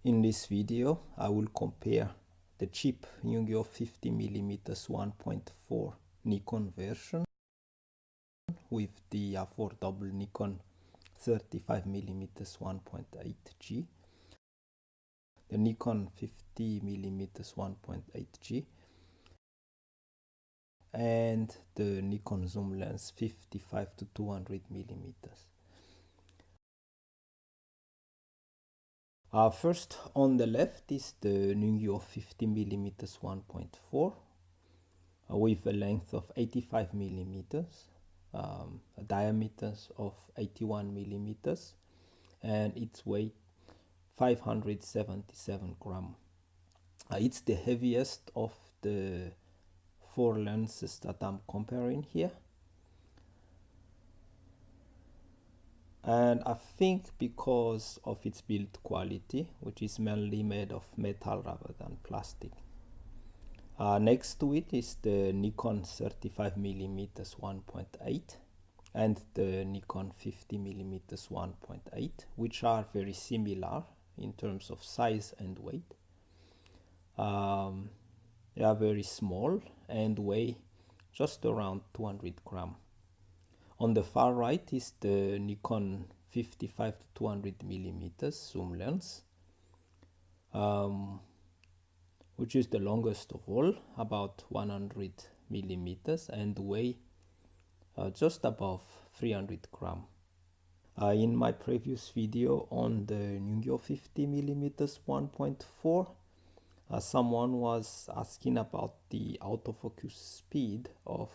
In this video, I will compare the cheap Yongnuo 50mm 1.4 Nikon version with the affordable Nikon 35mm 1.8G, the Nikon 50mm 1.8G, and the Nikon zoom lens 55 to 200mm. First, on the left is the Yongnuo 50mm 1.4 with a length of 85mm, a diameter of 81mm, and its weight 577 grams. It's the heaviest of the four lenses that I'm comparing here. And I think because of its build quality, which is mainly made of metal rather than plastic. Next to it is the Nikon 35mm 1.8 and the Nikon 50mm 1.8, which are very similar in terms of size and weight. They are very small and weigh just around 200 grams. On the far right is the Nikon 55 to 200mm zoom lens, which is the longest of all, about 100mm, and weigh just above 300 grams. In my previous video on the Yongnuo 50mm 1.4, someone was asking about the autofocus speed of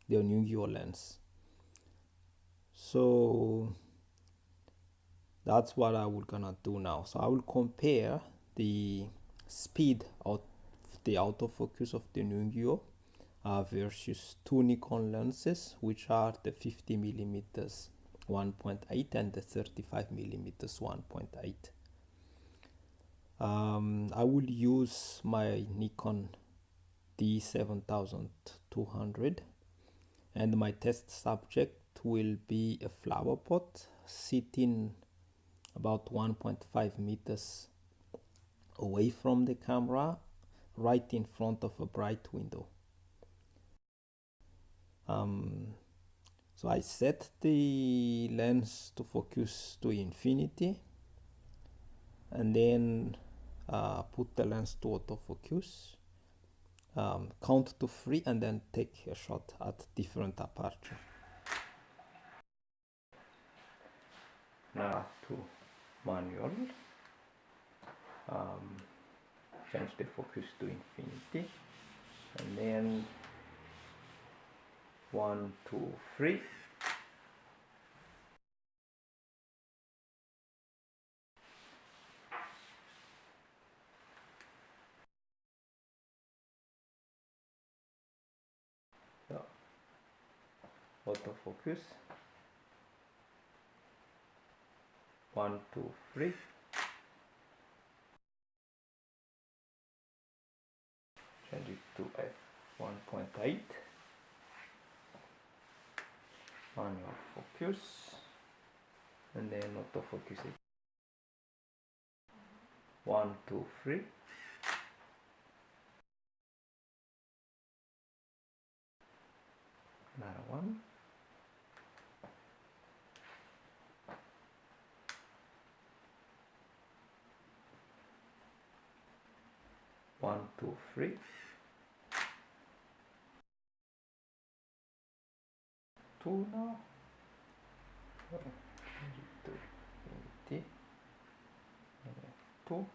the Yongnuo lens. So that's what I will gonna do now. So I will compare the speed of the autofocus of the Yongnuo versus two Nikon lenses, which are the 50mm 1.8 and the 35mm 1.8. I will use my Nikon D7200, and my test subject will be a flower pot sitting about 1.5 meters away from the camera, right in front of a bright window. So I set the lens to focus to infinity, and then put the lens to autofocus, count to 3, and then take a shot at different aperture. Now to manual, change the focus to infinity, and then 1, 2, 3. So, autofocus. 1, 2, 3. Change it to f1.8. Manual focus, and then autofocus it. 1, 2, 3. Another one. 1, 2, 3. 2 now. Change it to infinity. 2.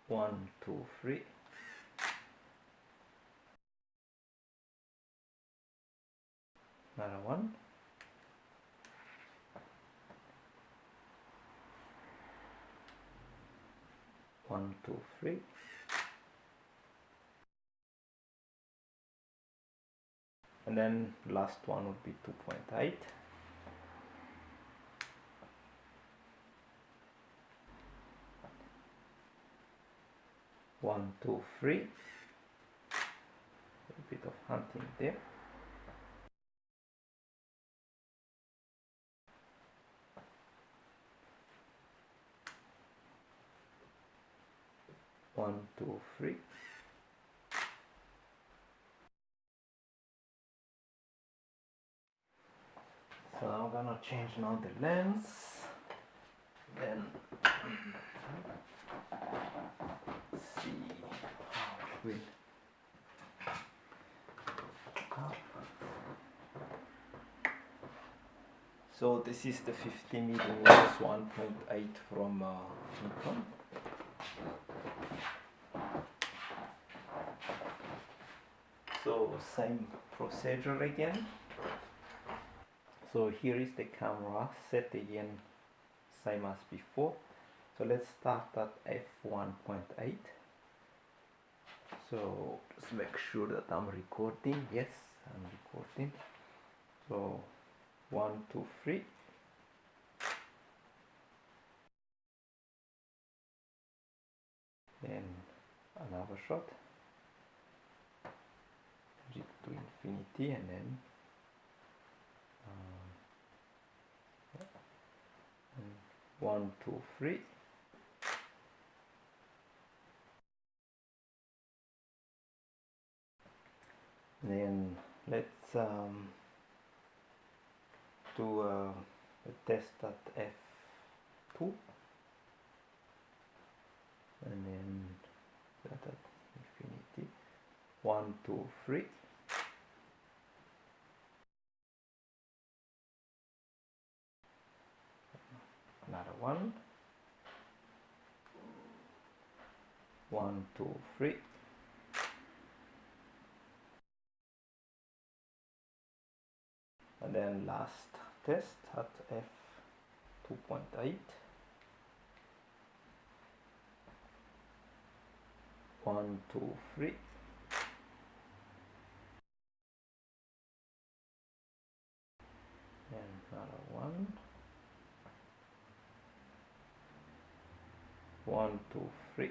1, 2, 3. Another one. 1, 2, 3. And then last one would be 2.8. 1, 2, 3. A bit of hunting there. 1, 2, 3. So I'm gonna change now the lens, then see how it will come. So this is the 50mm 1.8 from Nikon. So same procedure again. So here is the camera set again, same as before. So let's start at f1.8. So just make sure that I'm recording. Yes, I'm recording. So 1, 2, 3. Then another shot. Rig to infinity, and then 1, 2, 3. Then let's do a test at f2, and then that at infinity. 1, 2, 3. Another one. 1, 2, 3. And then last test at f2.8. 1, 2, 3. And another one. 1, 2, 3.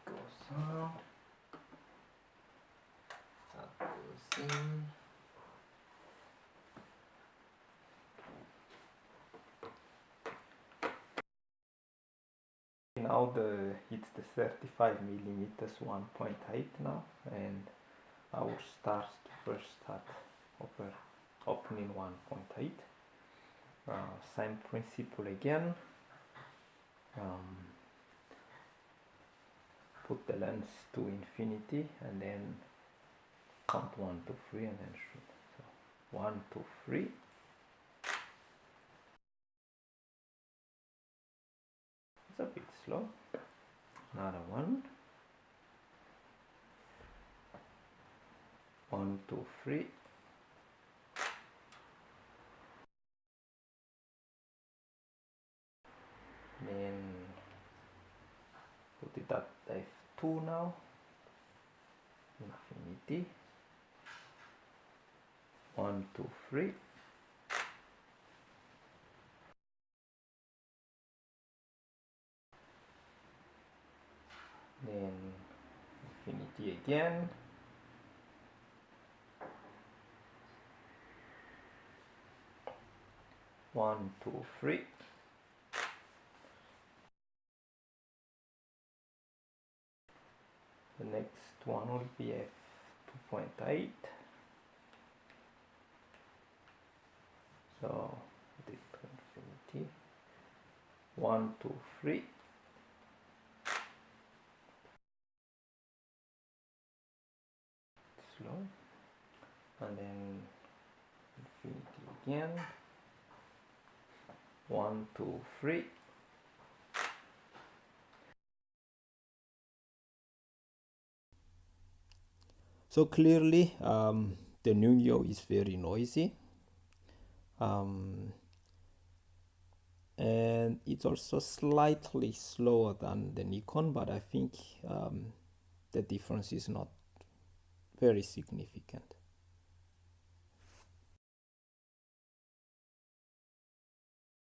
Goes out. That goes in. Now it's the 35mm 1.8 now, and I will start first at opening 1.8. Same principle again. Put the lens to infinity and then count 1, 2, 3 and then shoot. So 1, 2, 3. It's a bit slow. Another one. 1, 2, 3. Then put it at f2 now. Infinity. 1, 2, 3. Then infinity again. 1, 2, 3. The next one will be f2.8. So put it to infinity. 1, 2, 3. Slow. And then infinity again. 1, 2, 3. So clearly the Yongnuo is very noisy, and it's also slightly slower than the Nikon, but I think the difference is not very significant.